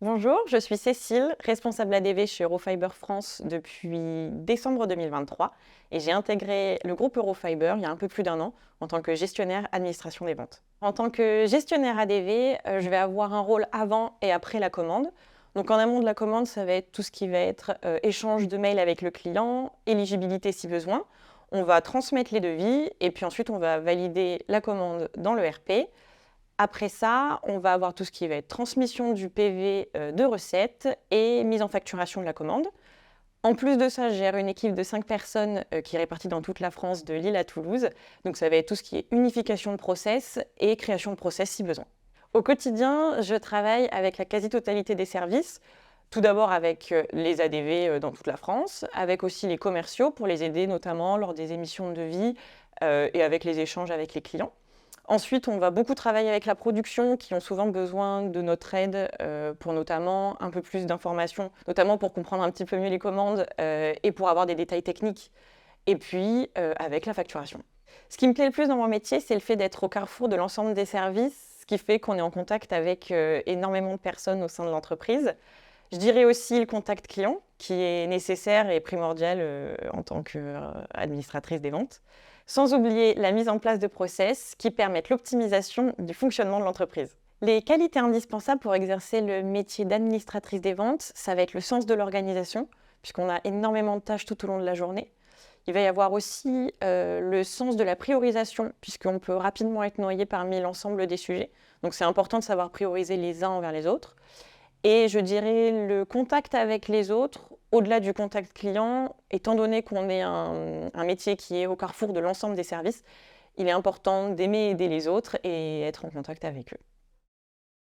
Bonjour, je suis Cécile, responsable ADV chez Eurofiber France depuis décembre 2023 et j'ai intégré le groupe Eurofiber il y a un peu plus d'un an en tant que gestionnaire administration des ventes. En tant que gestionnaire ADV, je vais avoir un rôle avant et après la commande. Donc en amont de la commande, ça va être tout ce qui va être échange de mails avec le client, éligibilité si besoin. On va transmettre les devis et puis ensuite on va valider la commande dans le RP. Après ça, on va avoir tout ce qui va être transmission du PV de recettes et mise en facturation de la commande. En plus de ça, je gère une équipe de 5 personnes qui est répartie dans toute la France, de Lille à Toulouse. Donc ça va être tout ce qui est unification de process et création de process si besoin. Au quotidien, je travaille avec la quasi-totalité des services. Tout d'abord avec les ADV dans toute la France, avec aussi les commerciaux pour les aider notamment lors des émissions de devis et avec les échanges avec les clients. Ensuite, on va beaucoup travailler avec la production qui ont souvent besoin de notre aide pour notamment un peu plus d'informations, notamment pour comprendre un petit peu mieux les commandes et pour avoir des détails techniques. Et puis, avec la facturation. Ce qui me plaît le plus dans mon métier, c'est le fait d'être au carrefour de l'ensemble des services, ce qui fait qu'on est en contact avec énormément de personnes au sein de l'entreprise. Je dirais aussi le contact client, qui est nécessaire et primordial en tant qu'administratrice des ventes. Sans oublier la mise en place de process qui permettent l'optimisation du fonctionnement de l'entreprise. Les qualités indispensables pour exercer le métier d'administratrice des ventes, ça va être le sens de l'organisation, puisqu'on a énormément de tâches tout au long de la journée. Il va y avoir aussi le sens de la priorisation, puisqu'on peut rapidement être noyé parmi l'ensemble des sujets. Donc c'est important de savoir prioriser les uns envers les autres. Et je dirais le contact avec les autres, au-delà du contact client, étant donné qu'on est un métier qui est au carrefour de l'ensemble des services, il est important d'aimer aider les autres et être en contact avec eux.